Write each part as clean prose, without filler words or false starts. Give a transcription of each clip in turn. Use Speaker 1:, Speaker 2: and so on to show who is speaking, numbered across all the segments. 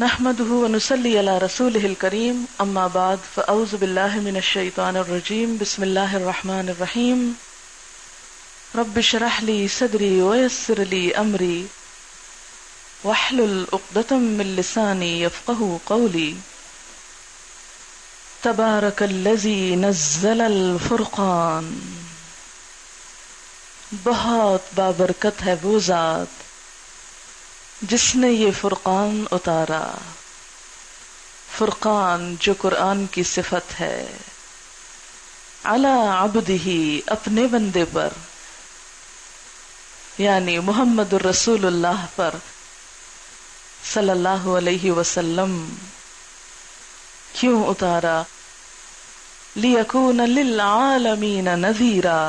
Speaker 1: نحمده ونصلي على رسوله الكريم اما بعد فاعوذ بالله من الشيطان الرجيم بسم الله الرحمن الرحيم رب اشرح لي صدري ويسر لي امري واحلل عقدة من لساني يفقهوا قولي تبارك الذي نزل الفرقان بہت بابرکت ہے وہ ذات جس نے یہ فرقان اتارا. فرقان جو قرآن کی صفت ہے. علی عبدہ اپنے بندے پر یعنی محمد الرسول اللہ پر صلی اللہ علیہ وسلم. کیوں اتارا؟ لیکون للعالمین نذیرا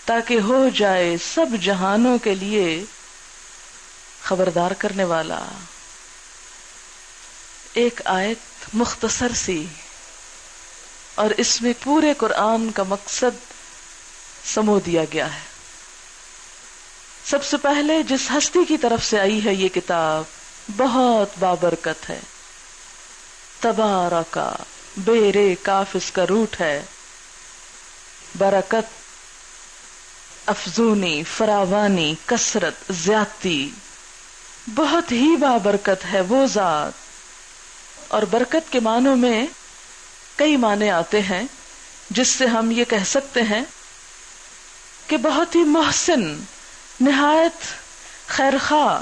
Speaker 1: تاکہ ہو جائے سب جہانوں کے لیے خبردار کرنے والا. ایک آیت مختصر سی اور اس میں پورے قرآن کا مقصد سمو دیا گیا ہے. سب سے پہلے جس ہستی کی طرف سے آئی ہے یہ کتاب بہت بابرکت ہے. تبارکا بے کاف اس کا روٹ ہے. برکت افزونی، فراوانی، کثرت، زیادتی. بہت ہی بابرکت ہے وہ ذات. اور برکت کے معنوں میں کئی معنی آتے ہیں جس سے ہم یہ کہہ سکتے ہیں کہ بہت ہی محسن، نہایت خیرخواہ،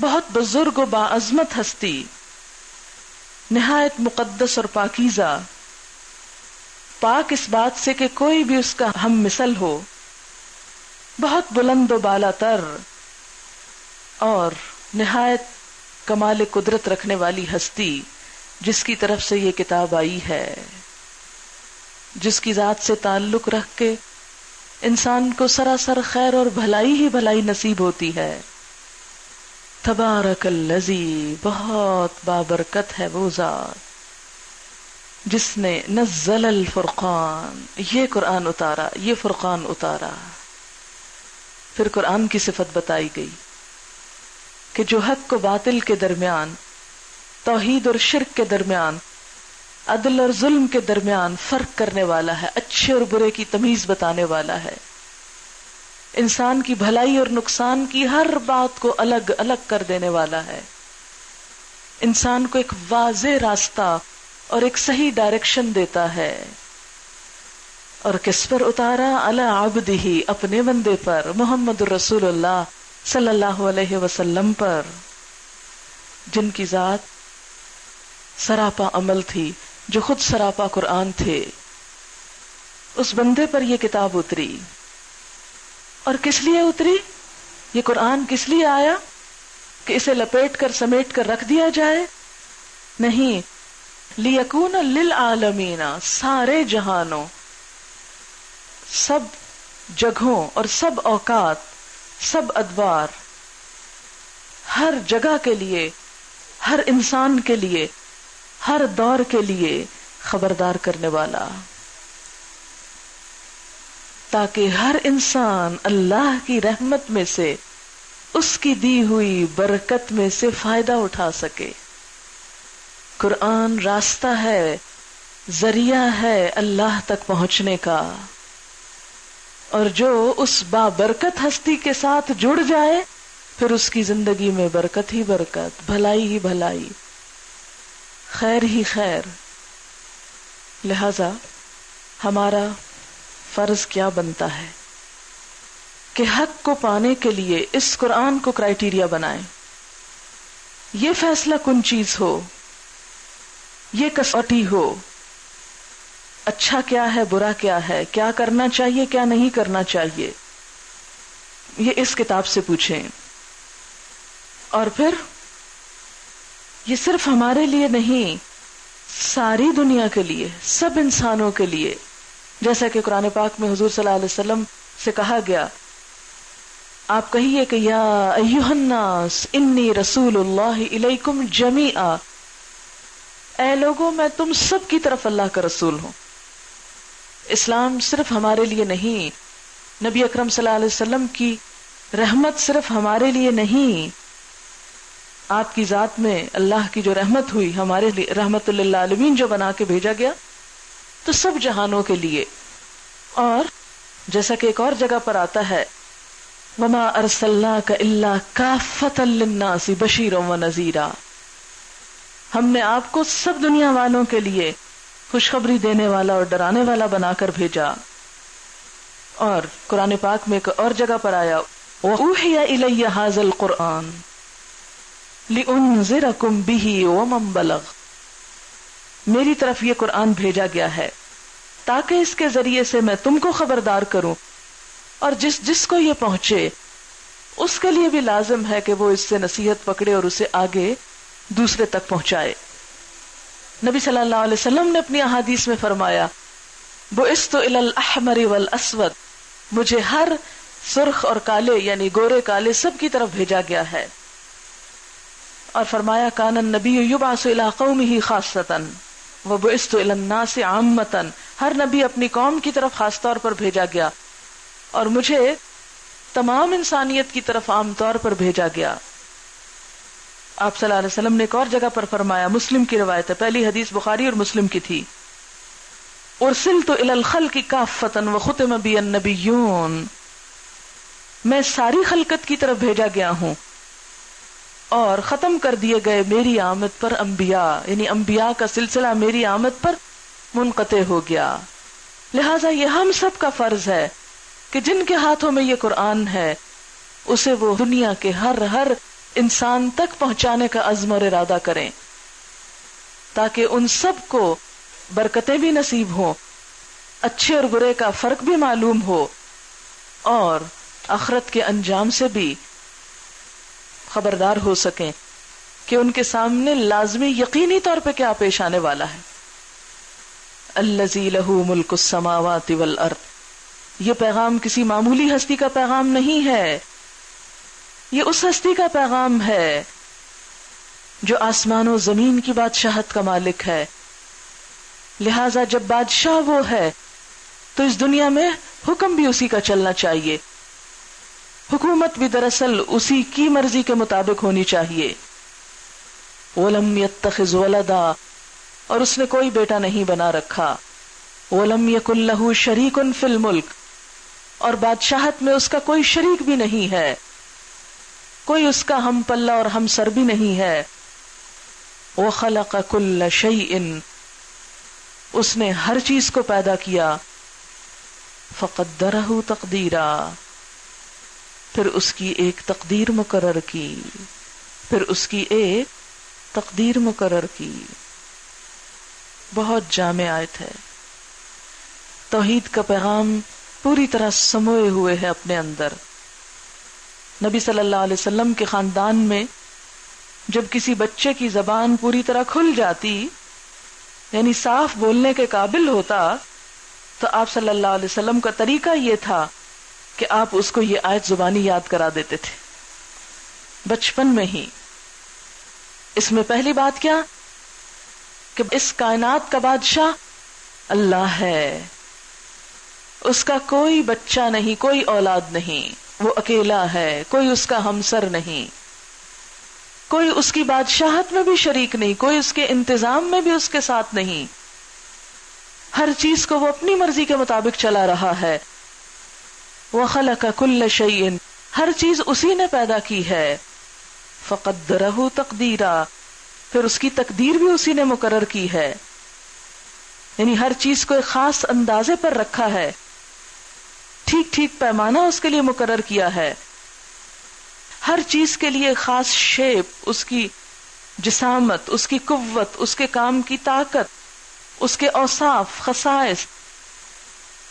Speaker 1: بہت بزرگ و باعظمت ہستی، نہایت مقدس اور پاکیزہ، پاک اس بات سے کہ کوئی بھی اس کا ہم مثل ہو، بہت بلند و بالا تر اور نہایت کمال قدرت رکھنے والی ہستی جس کی طرف سے یہ کتاب آئی ہے، جس کی ذات سے تعلق رکھ کے انسان کو سراسر خیر اور بھلائی ہی بھلائی نصیب ہوتی ہے. تبارک الذی بہت بابرکت ہے وہ ذات جس نے نزل الفرقان یہ قرآن اتارا، یہ فرقان اتارا. پھر قرآن کی صفت بتائی گئی کہ جو حق و باطل کے درمیان، توحید اور شرک کے درمیان، عدل اور ظلم کے درمیان فرق کرنے والا ہے، اچھے اور برے کی تمیز بتانے والا ہے، انسان کی بھلائی اور نقصان کی ہر بات کو الگ الگ کر دینے والا ہے، انسان کو ایک واضح راستہ اور ایک صحیح ڈائریکشن دیتا ہے. اور کس پر اتارا؟ علی عبدہ اپنے بندے پر، محمد الرسول اللہ صلی اللہ علیہ وسلم پر، جن کی ذات سراپا عمل تھی، جو خود سراپا قرآن تھے. اس بندے پر یہ کتاب اتری. اور کس لیے اتری؟ یہ قرآن کس لیے آیا کہ اسے لپیٹ کر سمیٹ کر رکھ دیا جائے؟ نہیں، لیکون للعالمین سارے جہانوں، سب جگہوں اور سب اوقات، سب ادوار، ہر جگہ کے لیے، ہر انسان کے لیے، ہر دور کے لیے خبردار کرنے والا، تاکہ ہر انسان اللہ کی رحمت میں سے، اس کی دی ہوئی برکت میں سے فائدہ اٹھا سکے. قرآن راستہ ہے، ذریعہ ہے اللہ تک پہنچنے کا. اور جو اس بابرکت ہستی کے ساتھ جڑ جائے پھر اس کی زندگی میں برکت ہی برکت، بھلائی ہی بھلائی، خیر ہی خیر. لہذا ہمارا فرض کیا بنتا ہے کہ حق کو پانے کے لیے اس قرآن کو کرائیٹیریا بنائیں. یہ فیصلہ کن چیز ہو، یہ کسوٹی ہو، اچھا کیا ہے، برا کیا ہے، کیا کرنا چاہیے، کیا نہیں کرنا چاہیے، یہ اس کتاب سے پوچھیں. اور پھر یہ صرف ہمارے لیے نہیں، ساری دنیا کے لیے، سب انسانوں کے لیے. جیسا کہ قرآن پاک میں حضور صلی اللہ علیہ وسلم سے کہا گیا، آپ کہیے کہ یا ایھا الناس انی رسول اللہ الیکم جمیعا، اے لوگوں میں تم سب کی طرف اللہ کا رسول ہوں. اسلام صرف ہمارے لیے نہیں، نبی اکرم صلی اللہ علیہ وسلم کی رحمت صرف ہمارے لیے نہیں، آپ کی ذات میں اللہ کی جو رحمت ہوئی ہمارے لیے، رحمت للعالمین جو بنا کے بھیجا گیا، تو سب جہانوں کے لیے. اور جیسا کہ ایک اور جگہ پر آتا ہے وَمَا أَرْسَلْنَاكَ إِلَّا كَافَّةً لِلنَّاسِ بَشِيرًا وَنَذِيرًا، ہم نے آپ کو سب دنیا والوں کے لیے خوشخبری دینے والا اور ڈرانے والا بنا کر بھیجا. اور قرآن پاک میں ایک اور جگہ پر آیا وَأُوحِيَ إِلَيَّ هَذَا الْقُرْآنُ لِأُنذِرَكُم بِهِ وَمَن بَلَغَ، میری طرف یہ قرآن بھیجا گیا ہے تاکہ اس کے ذریعے سے میں تم کو خبردار کروں، اور جس جس کو یہ پہنچے اس کے لیے بھی لازم ہے کہ وہ اس سے نصیحت پکڑے اور اسے آگے دوسرے تک پہنچائے. نبی صلی اللہ علیہ وسلم نے اپنی احادیث میں فرمایا بُعِثْتُ إِلَى الْأَحْمَرِ وَالْأَسْوَدِ، مجھے ہر سرخ اور کالے یعنی گورے کالے سب کی طرف بھیجا گیا ہے. اور فرمایا کان النبی یبعث الی قومہ خاصۃ وبعثت الی الناس عامۃ، ہر نبی اپنی قوم کی طرف خاص طور پر بھیجا گیا اور مجھے تمام انسانیت کی طرف عام طور پر بھیجا گیا. آپ صلی اللہ علیہ وسلم نے ایک اور جگہ پر فرمایا، مسلم کی روایت ہے، پہلی حدیث بخاری اور مسلم کی تھی، ارسلت الی الخلق کافۃ وختم بی النبیون، میں ساری خلقت کی طرف بھیجا گیا ہوں اور ختم کر دیے گئے میری آمد پر انبیاء، یعنی انبیاء کا سلسلہ میری آمد پر منقطع ہو گیا. لہٰذا یہ ہم سب کا فرض ہے کہ جن کے ہاتھوں میں یہ قرآن ہے اسے وہ دنیا کے ہر انسان تک پہنچانے کا عزم اور ارادہ کریں، تاکہ ان سب کو برکتیں بھی نصیب ہوں، اچھے اور برے کا فرق بھی معلوم ہو، اور آخرت کے انجام سے بھی خبردار ہو سکیں کہ ان کے سامنے لازمی یقینی طور پہ کیا پیش آنے والا ہے. الذی لہ ملک السماوات والارض، یہ پیغام کسی معمولی ہستی کا پیغام نہیں ہے، یہ اس ہستی کا پیغام ہے جو آسمان و زمین کی بادشاہت کا مالک ہے. لہذا جب بادشاہ وہ ہے تو اس دنیا میں حکم بھی اسی کا چلنا چاہیے، حکومت بھی دراصل اسی کی مرضی کے مطابق ہونی چاہیے. وَلَمْ يَتَّخِذْ وَلَدًا، اور اس نے کوئی بیٹا نہیں بنا رکھا. وَلَمْ يَكُنْ لَهُ شَرِيكٌ فِي الْمُلْكِ، اور بادشاہت میں اس کا کوئی شریک بھی نہیں ہے، کوئی اس کا ہم پلہ اور ہم سر بھی نہیں ہے. وَخَلَقَ كُلَّ شَيْءٍ، اس نے ہر چیز کو پیدا کیا. فَقَدَّرَهُ تَقْدِيرًا، پھر اس کی ایک تقدیر مقرر کی، پھر اس کی ایک تقدیر مقرر کی. بہت جامع آیت ہے، توحید کا پیغام پوری طرح سموئے ہوئے ہے اپنے اندر. نبی صلی اللہ علیہ وسلم کے خاندان میں جب کسی بچے کی زبان پوری طرح کھل جاتی، یعنی صاف بولنے کے قابل ہوتا، تو آپ صلی اللہ علیہ وسلم کا طریقہ یہ تھا کہ آپ اس کو یہ آیت زبانی یاد کرا دیتے تھے بچپن میں ہی. اس میں پہلی بات کیا کہ اس کائنات کا بادشاہ اللہ ہے، اس کا کوئی بچہ نہیں، کوئی اولاد نہیں، وہ اکیلا ہے، کوئی اس کا ہمسر نہیں، کوئی اس کی بادشاہت میں بھی شریک نہیں، کوئی اس کے انتظام میں بھی اس کے ساتھ نہیں. ہر چیز کو وہ اپنی مرضی کے مطابق چلا رہا ہے. وَخَلَقَ كُلَّ شَيْءٍ، ہر چیز اسی نے پیدا کی ہے. فَقَدَّرَهُ تَقْدِيرًا، پھر اس کی تقدیر بھی اسی نے مقرر کی ہے، یعنی ہر چیز کو ایک خاص اندازے پر رکھا ہے، ٹھیک ٹھیک پیمانہ اس کے لیے مقرر کیا ہے. ہر چیز کے لیے خاص شیپ، اس کی جسامت، اس کی قوت، اس کے کام کی طاقت، اس کے اوصاف، خصائص،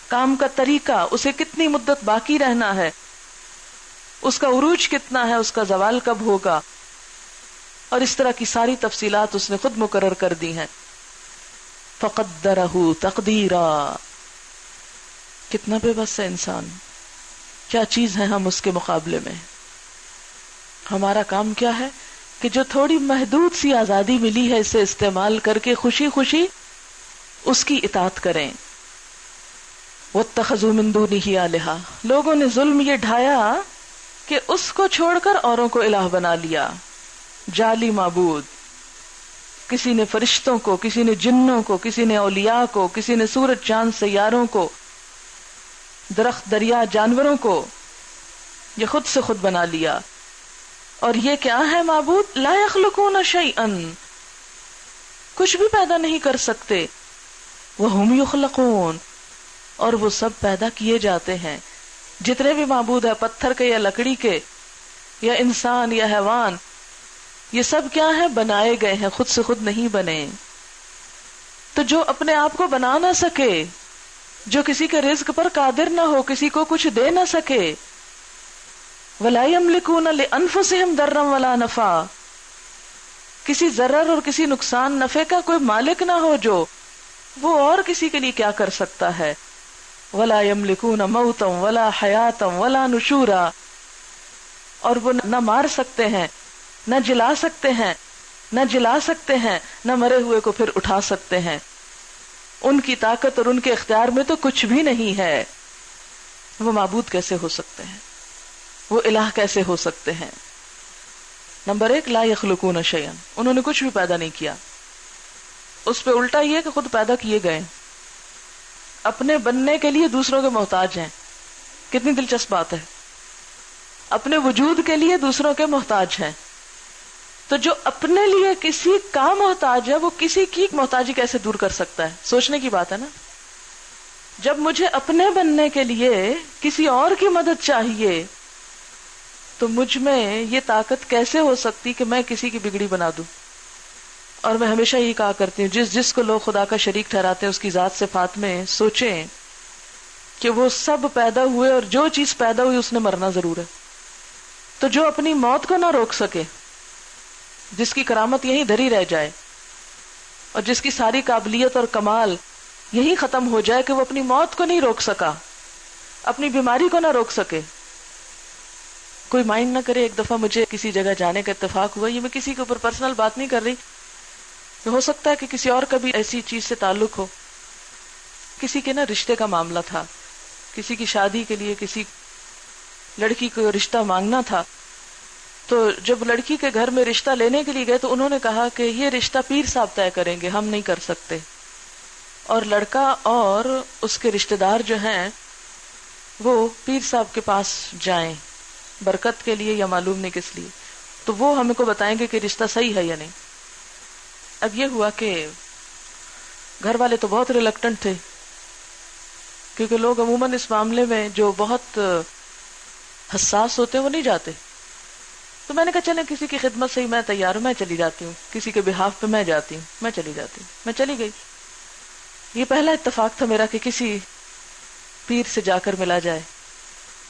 Speaker 1: کام کا طریقہ، اسے کتنی مدت باقی رہنا ہے، اس کا عروج کتنا ہے، اس کا زوال کب ہوگا، اور اس طرح کی ساری تفصیلات اس نے خود مقرر کر دی ہیں. فَقَدَّرَهُ تَقْدِيرًا، کتنا بے بس ہے انسان، کیا چیز ہے ہم اس کے مقابلے میں. ہمارا کام کیا ہے کہ جو تھوڑی محدود سی آزادی ملی ہے اسے استعمال کر کے خوشی خوشی اس کی اطاعت کریں. وَاتَّخَذُوا مِن دُونِهِ آلِهَةً، لوگوں نے ظلم یہ ڈھایا کہ اس کو چھوڑ کر اوروں کو الہ بنا لیا. جعلی معبود، کسی نے فرشتوں کو، کسی نے جنوں کو، کسی نے اولیاء کو، کسی نے سورج چاند سیاروں کو، درخت دریا جانوروں کو، یہ خود سے خود بنا لیا. اور یہ کیا ہے معبود؟ لا یخلقون شیئا، کچھ بھی پیدا نہیں کر سکتے. وہم یخلقون، اور وہ سب پیدا کیے جاتے ہیں. جتنے بھی معبود ہیں، پتھر کے یا لکڑی کے یا انسان یا حیوان، یہ سب کیا ہے؟ بنائے گئے ہیں، خود سے خود نہیں بنے. تو جو اپنے آپ کو بنا نہ سکے، جو کسی کے رزق پر قادر نہ ہو، کسی کو کچھ دے نہ سکے، وَلَا يَمْلِكُونَ لِأَنفُسِهِمْ ضَرًّا وَلَا نَفْعًا، کسی ضرر اور کسی نقصان نفع کا کوئی مالک نہ ہو، جو وہ اور کسی کے لیے کیا کر سکتا ہے. وَلَا يَمْلِكُونَ مَوْتًا وَلَا حَيَاةً وَلَا نُشُورًا، اور وہ نہ مار سکتے ہیں، نہ جلا سکتے ہیں، نہ جلا سکتے ہیں، نہ مرے ہوئے کو پھر اٹھا سکتے ہیں. ان کی طاقت اور ان کے اختیار میں تو کچھ بھی نہیں ہے. وہ معبود کیسے ہو سکتے ہیں؟ وہ الہ کیسے ہو سکتے ہیں؟ نمبر 1، لا یخلقون شیئا، انہوں نے کچھ بھی پیدا نہیں کیا. اس پہ الٹا یہ کہ خود پیدا کیے گئے، اپنے بننے کے لیے دوسروں کے محتاج ہیں. کتنی دلچسپ بات ہے، اپنے وجود کے لیے دوسروں کے محتاج ہیں. تو جو اپنے لیے کسی کا محتاج ہے، وہ کسی کی محتاجی کیسے دور کر سکتا ہے؟ سوچنے کی بات ہے نا. جب مجھے اپنے بننے کے لیے کسی اور کی مدد چاہیے، تو مجھ میں یہ طاقت کیسے ہو سکتی کہ میں کسی کی بگڑی بنا دوں؟ اور میں ہمیشہ یہ کہا کرتی ہوں، جس کو لوگ خدا کا شریک ٹھہراتے ہیں، اس کی ذات صفات میں سوچیں کہ وہ سب پیدا ہوئے اور جو چیز پیدا ہوئی اس نے مرنا ضرور ہے. تو جو اپنی موت کو نہ روک سکے، جس کی کرامت یہیں دھری رہ جائے، اور جس کی ساری قابلیت اور کمال یہی ختم ہو جائے کہ وہ اپنی موت کو نہیں روک سکا، اپنی بیماری کو نہ روک سکے. کوئی مائنڈ نہ کرے، ایک دفعہ مجھے کسی جگہ جانے کا اتفاق ہوا. یہ میں کسی کے اوپر پرسنل بات نہیں کر رہی، ہو سکتا ہے کہ کسی اور کا بھی ایسی چیز سے تعلق ہو. کسی کے نا رشتے کا معاملہ تھا، کسی کی شادی کے لیے کسی لڑکی کو رشتہ مانگنا تھا. تو جب لڑکی کے گھر میں رشتہ لینے کے لیے گئے تو انہوں نے کہا کہ یہ رشتہ پیر صاحب طے کریں گے، ہم نہیں کر سکتے. اور لڑکا اور اس کے رشتہ دار جو ہیں وہ پیر صاحب کے پاس جائیں برکت کے لیے یا معلوم نہیں کس لیے، تو وہ ہمیں کو بتائیں گے کہ رشتہ صحیح ہے یا نہیں. اب یہ ہوا کہ گھر والے تو بہت ریلکٹنٹ تھے، کیونکہ لوگ عموماً اس معاملے میں جو بہت حساس ہوتے ہیں وہ نہیں جاتے. تو میں نے کہا چلیں کسی کی خدمت سے ہی میں تیار ہوں، میں چلی جاتی ہوں، کسی کے بہاف پہ میں جاتی ہوں، میں چلی جاتی ہوں. میں چلی گئی. یہ پہلا اتفاق تھا میرا کہ کسی پیر سے جا کر ملا جائے.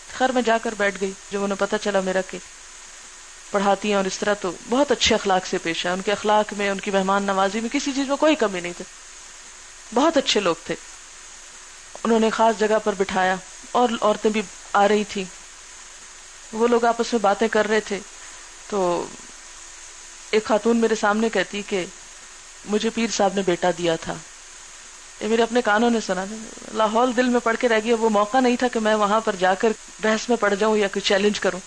Speaker 1: خیر میں جا کر بیٹھ گئی. جب انہیں پتہ چلا میرا کہ پڑھاتی ہیں اور اس طرح، تو بہت اچھے اخلاق سے پیش ہے. ان کے اخلاق میں، ان کی مہمان نوازی میں کسی چیز میں کوئی کمی نہیں تھی. بہت اچھے لوگ تھے. انہوں نے خاص جگہ پر بٹھایا اور عورتیں بھی آ رہی تھی. وہ لوگ آپس میں باتیں کر رہے تھے. تو ایک خاتون میرے سامنے کہتی کہ مجھے پیر صاحب نے بیٹا دیا تھا. یہ میرے اپنے کانوں نے سنا. لاہور دل میں پڑھ کے رہ گیا. وہ موقع نہیں تھا کہ میں وہاں پر جا کر بحث میں پڑ جاؤں یا کوئی چیلنج کروں.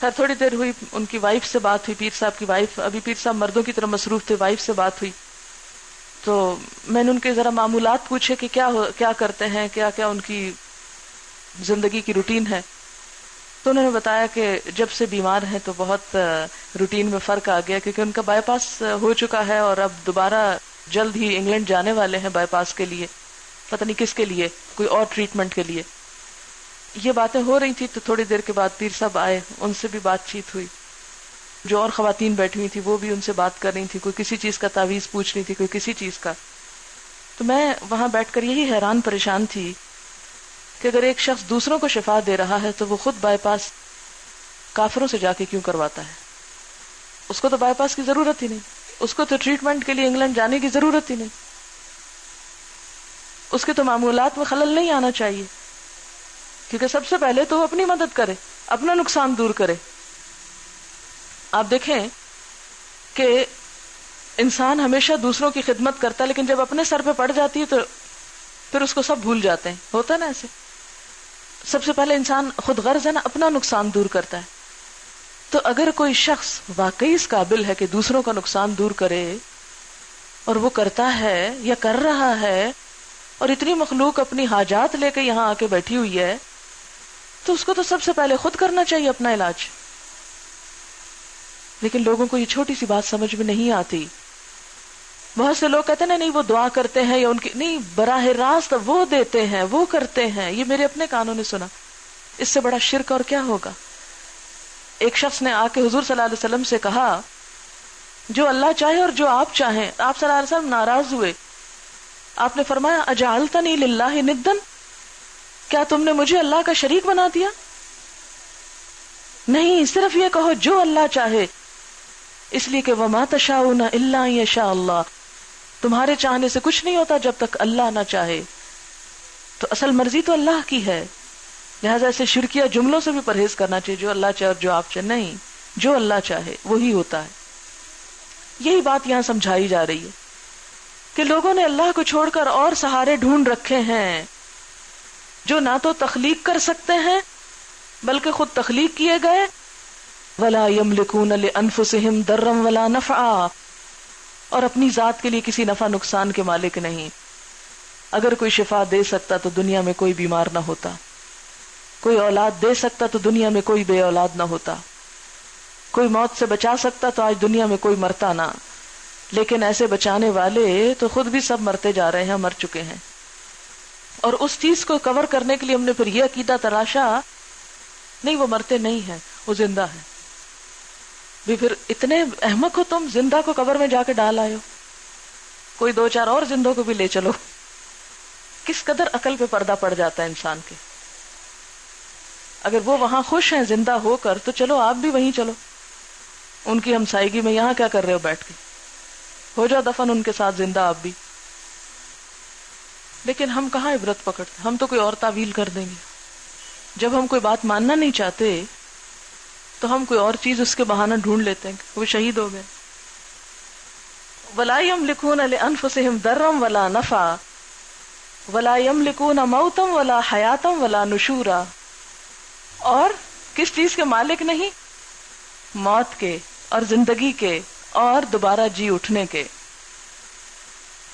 Speaker 1: خیر تھوڑی دیر ہوئی، ان کی وائف سے بات ہوئی، پیر صاحب کی وائف. ابھی پیر صاحب مردوں کی طرح مصروف تھے. وائف سے بات ہوئی تو میں نے ان کے ذرا معمولات پوچھے کہ کیا کرتے ہیں، کیا کیا ان کی زندگی کی روٹین ہے. تو انہوں نے بتایا کہ جب سے بیمار ہیں تو بہت روٹین میں فرق آ گیا، کیونکہ ان کا بائی پاس ہو چکا ہے اور اب دوبارہ جلد ہی انگلینڈ جانے والے ہیں بائی پاس کے لیے، پتہ نہیں کس کے لیے، کوئی اور ٹریٹمنٹ کے لیے. یہ باتیں ہو رہی تھی تو تھوڑی دیر کے بعد پیر صاحب آئے. ان سے بھی بات چیت ہوئی. جو اور خواتین بیٹھی ہوئی تھی وہ بھی ان سے بات کر رہی تھی. کوئی کسی چیز کا تعویذ پوچھ رہی تھی، کوئی کسی چیز کا. تو میں وہاں بیٹھ کر یہی حیران پریشان تھی کہ اگر ایک شخص دوسروں کو شفا دے رہا ہے تو وہ خود بائی پاس کافروں سے جا کے کیوں کرواتا ہے؟ اس کو تو بائی پاس کی ضرورت ہی نہیں. اس کو تو ٹریٹمنٹ کے لیے انگلینڈ جانے کی ضرورت ہی نہیں. اس کے تو معمولات میں خلل نہیں آنا چاہیے، کیونکہ سب سے پہلے تو وہ اپنی مدد کرے، اپنا نقصان دور کرے. آپ دیکھیں کہ انسان ہمیشہ دوسروں کی خدمت کرتا ہے، لیکن جب اپنے سر پہ پڑ جاتی ہے تو پھر اس کو سب بھول جاتے ہیں. ہوتا ہے نا ایسے. سب سے پہلے انسان خود غرض ہے نا، اپنا نقصان دور کرتا ہے. تو اگر کوئی شخص واقعی اس قابل ہے کہ دوسروں کا نقصان دور کرے اور وہ کرتا ہے یا کر رہا ہے، اور اتنی مخلوق اپنی حاجات لے کے یہاں آ کے بیٹھی ہوئی ہے، تو اس کو تو سب سے پہلے خود کرنا چاہیے اپنا علاج. لیکن لوگوں کو یہ چھوٹی سی بات سمجھ میں نہیں آتی. بہت سے لوگ کہتے ہیں نہیں وہ دعا کرتے ہیں یا ان کی نہیں، براہ راست وہ دیتے ہیں، وہ کرتے ہیں. یہ میرے اپنے کانوں نے سنا. اس سے بڑا شرک اور کیا ہوگا؟ ایک شخص نے آ کے حضور صلی اللہ علیہ وسلم سے کہا جو اللہ چاہے اور جو آپ چاہیں. آپ صلی اللہ علیہ وسلم ناراض ہوئے. آپ نے فرمایا اجعلتنی للہ ندن، کیا تم نے مجھے اللہ کا شریک بنا دیا؟ نہیں، صرف یہ کہو جو اللہ چاہے. اس لیے کہ وما تشاؤون الا ان یشاء اللہ، تمہارے چاہنے سے کچھ نہیں ہوتا جب تک اللہ نہ چاہے. تو اصل مرضی تو اللہ کی ہے، لہذا ایسے شرکیہ جملوں سے بھی پرہیز کرنا چاہیے. جو اللہ چاہے اور جو آپ چاہے، نہیں، جو اللہ چاہے وہی ہوتا ہے. یہی بات یہاں سمجھائی جا رہی ہے کہ لوگوں نے اللہ کو چھوڑ کر اور سہارے ڈھونڈ رکھے ہیں جو نہ تو تخلیق کر سکتے ہیں بلکہ خود تخلیق کیے گئے. ولا یملکون لانفسہم ضرا ولا نفعا، اور اپنی ذات کے لیے کسی نفع نقصان کے مالک نہیں. اگر کوئی شفا دے سکتا تو دنیا میں کوئی بیمار نہ ہوتا، کوئی اولاد دے سکتا تو دنیا میں کوئی بے اولاد نہ ہوتا، کوئی موت سے بچا سکتا تو آج دنیا میں کوئی مرتا نہ. لیکن ایسے بچانے والے تو خود بھی سب مرتے جا رہے ہیں، مر چکے ہیں. اور اس چیز کو کور کرنے کے لیے ہم نے پھر یہ عقیدہ تراشا نہیں وہ مرتے نہیں ہیں، وہ زندہ ہیں. بھی پھر اتنے احمق ہو تم، زندہ کو قبر میں جا کے ڈال آئے ہو. کوئی دو چار اور زندوں کو بھی لے چلو. کس قدر عقل پہ پردہ پڑ جاتا ہے انسان کے. اگر وہ وہاں خوش ہیں زندہ ہو کر تو چلو آپ بھی وہیں چلو، ان کی ہمسائیگی میں. یہاں کیا کر رہے ہو بیٹھ کے؟ ہو جاؤ دفن ان کے ساتھ زندہ آپ بھی. لیکن ہم کہاں عبرت پکڑتے، ہم تو کوئی اور تعویل کر دیں گے. جب ہم کوئی بات ماننا نہیں چاہتے تو ہم کوئی اور چیز اس کے بہانہ ڈھونڈ لیتے ہیں کہ وہ شہید ہو گئے. ولا یملکون لانفسہم ضرا ولا نفعا ولا یملکون موتا ولا حیاتا ولا نشورا. اور کس چیز کے مالک نہیں؟ موت کے اور زندگی کے اور دوبارہ جی اٹھنے کے.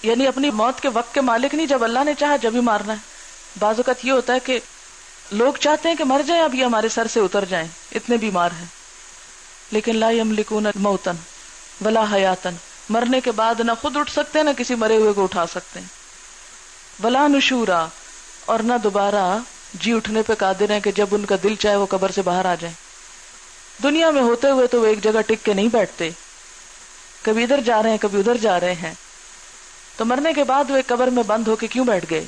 Speaker 1: یعنی اپنی موت کے وقت کے مالک نہیں، جب اللہ نے چاہا جب ہی مارنا ہے. بعض اوقات یہ ہوتا ہے کہ لوگ چاہتے ہیں کہ مر جائیں، اب یہ ہمارے سر سے اتر جائیں، اتنے بیمار ہیں. لیکن لا یملکون موتا ولا حیاتا، مرنے کے بعد نہ خود اٹھ سکتے ہیں نہ کسی مرے ہوئے کو اٹھا سکتے ہیں. ولا نشورا، اور نہ دوبارہ جی اٹھنے پہ قادر ہیں کہ جب ان کا دل چاہے وہ قبر سے باہر آ جائیں. دنیا میں ہوتے ہوئے تو وہ ایک جگہ ٹک کے نہیں بیٹھتے، کبھی ادھر جا رہے ہیں کبھی ادھر جا رہے ہیں. تو مرنے کے بعد وہ ایک قبر میں بند ہو کے کیوں بیٹھ گئے؟